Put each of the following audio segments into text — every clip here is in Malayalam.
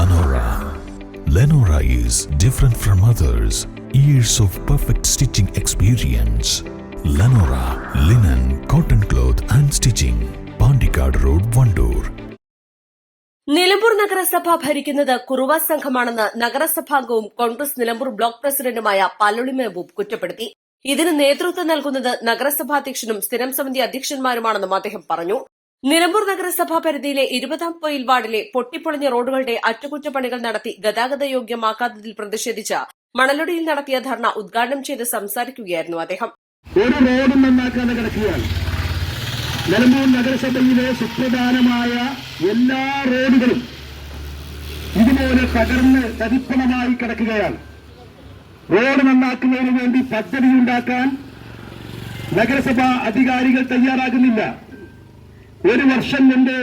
Lenora. Lenora is different from others. Years of perfect stitching experience. Lenora linen, cotton cloth and stitching. Pandikad Road, Vandoor. Nilambur നഗരസഭ ഭരിക്കുന്നത് കുറുവ സംഘമാണെന്ന് നഗരസഭാംഗവും കോൺഗ്രസ് നിലമ്പൂർ ബ്ലോക്ക് പ്രസിഡന്റുമായ പാലോളി മെഹബൂബ് കുറ്റപ്പെടുത്തി. ഇതിന് നേതൃത്വം നൽകുന്നത് നഗരസഭാധ്യക്ഷനും സ്ഥിരം സമിതി അധ്യക്ഷന്മാരുമാണെന്നും അദ്ദേഹം പറഞ്ഞു. നിലമ്പൂർ നഗരസഭാ പരിധിയിലെ 20-ാം പൊയിൽ വാർഡിലെ പൊട്ടിപ്പൊളിഞ്ഞ റോഡുകളുടെ അറ്റകുറ്റപ്പണികൾ നടത്തി ഗതാഗത യോഗ്യമാക്കാത്തതിൽ പ്രതിഷേധിച്ച് മണലൊടിയിൽ നടത്തിയ ധർണ ഉദ്ഘാടനം ചെയ്ത് സംസാരിക്കുകയായിരുന്നു അദ്ദേഹം. ഒരു റോഡും നന്നാക്കാതെ കിടക്കുകയാണ്. നിലമ്പൂർ നഗരസഭയിലെ സുപ്രധാനമായ എല്ലാ റോഡുകളും ഇതുപോലെ തകർന്ന് തരിപ്പണമായി കിടക്കുകയാണ്. റോഡ് നന്നാക്കുന്നതിന് വേണ്ടി പദ്ധതിയുണ്ടാക്കാൻ നഗരസഭാ അധികാരികൾ തയ്യാറാകുന്നില്ല. ഒരു വർഷം കൊണ്ട്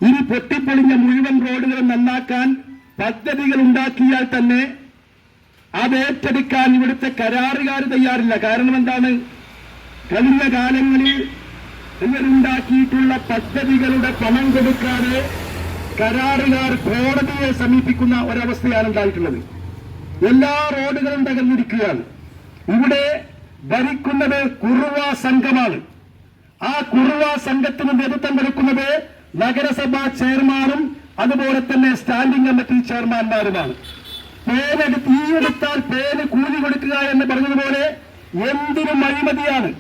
ഇനി പൊട്ടിപ്പൊളിഞ്ഞ മുഴുവൻ റോഡുകളും നന്നാക്കാൻ പദ്ധതികൾ ഉണ്ടാക്കിയാൽ തന്നെ അത് ഏറ്റെടുക്കാൻ ഇവിടുത്തെ കരാറുകാർ തയ്യാറില്ല. കാരണം എന്താണ്? കഴിഞ്ഞ കാലങ്ങളിൽ ഇവരുണ്ടാക്കിയിട്ടുള്ള പദ്ധതികളുടെ പണം കൊടുക്കാതെ കരാറുകാർ കോടതിയെ സമീപിക്കുന്ന ഒരവസ്ഥയാണ് ഉണ്ടായിട്ടുള്ളത്. എല്ലാ റോഡുകളും തകർന്നിരിക്കുകയാണ്. ഇവിടെ ഭരിക്കുന്നത് കുറുവ സംഘമാണ്. ആ കുറുവ സംഘത്തിന് നേതൃത്വം കൊടുക്കുന്നത് നഗരസഭാ ചെയർമാനും അതുപോലെ തന്നെ സ്റ്റാൻഡിംഗ് കമ്മിറ്റി ചെയർമാൻമാരുമാണ്. തീയെടുത്താൽ പേര് കൂലി കൊടുക്കുക എന്ന് പറഞ്ഞതുപോലെ എന്തിനും അഴിമതിയാണ്.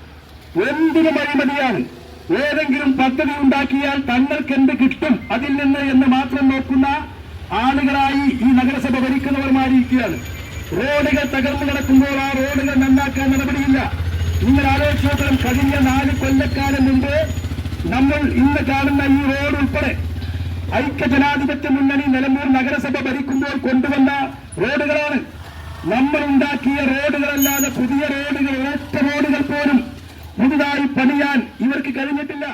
ഏതെങ്കിലും പദ്ധതി ഉണ്ടാക്കിയാൽ തങ്ങൾക്ക് എന്ത് കിട്ടും അതിൽ നിന്ന് എന്ന് മാത്രം നോക്കുന്ന ആളുകളായി ഈ നഗരസഭ ഭരിക്കുന്നവർ മാറിയിരിക്കുകയാണ്. റോഡുകൾ തകർന്നു കിടക്കുമ്പോൾ ആ റോഡുകൾ നന്നാക്കാൻ നടപടിയില്ല. നിങ്ങൾ ആലോചിച്ച് നോക്കണം, കഴിഞ്ഞ 4 കൊല്ലക്കാലം മുമ്പ് നമ്മൾ ഇന്ന് കാണുന്ന ഈ റോഡ് ഉൾപ്പെടെ ഐക്യജനാധിപത്യ മുന്നണി നിലമ്പൂർ നഗരസഭ ഭരിക്കുമ്പോൾ കൊണ്ടുവന്ന റോഡുകളാണ്. നമ്മൾ ഉണ്ടാക്കിയ റോഡുകളല്ലാതെ പുതിയ റോഡുകൾ, ഒരൊറ്റ റോഡുകൾ പോലും പുതുതായി പണിയാൻ ഇവർക്ക് കഴിഞ്ഞിട്ടില്ല.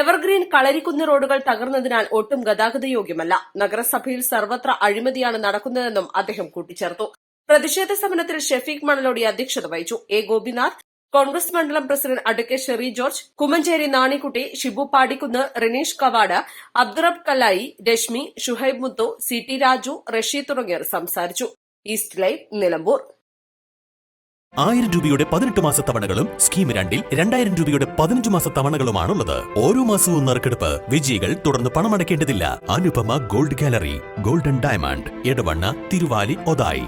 എവർഗ്രീൻ കളരിക്കുന്ന് റോഡുകൾ തകർന്നതിനാൽ ഒട്ടും ഗതാഗത യോഗ്യമല്ല. നഗരസഭയിൽ സർവത്ര അഴിമതിയാണ് നടക്കുന്നതെന്നും അദ്ദേഹം കൂട്ടിച്ചേർത്തു. പ്രതിഷേധ സമരത്തിൽ ഷെഫീഖ് മണലോടി അധ്യക്ഷത വഹിച്ചു. എ ഗോപിനാഥ്, കോൺഗ്രസ് മണ്ഡലം president advocate Sheri George, Kummancheri Nanikutty, Shibu Padikkunnu, Renish Kavad, Abdurab Kallayi, Reshmi, Shuhaib Muthu, C T Raju, Rasheed തുടങ്ങിയവർ സംസാരിച്ചു. East live, Nilambur. 1000 രൂപയുടെ 18 മാസ തവണകളും സ്കീം 2-ൽ 2000 രൂപയുടെ 15 മാസ തവണകളുമാണുള്ളത്. ഓരോ മാസവും നറുക്കെടുപ്പ്. വിജയികൾ തുടർന്ന് പണമടയ്ക്കേണ്ടതില്ല. Anupama gold gallery, golden diamond, Edavanna, Thiruvali, Othayi.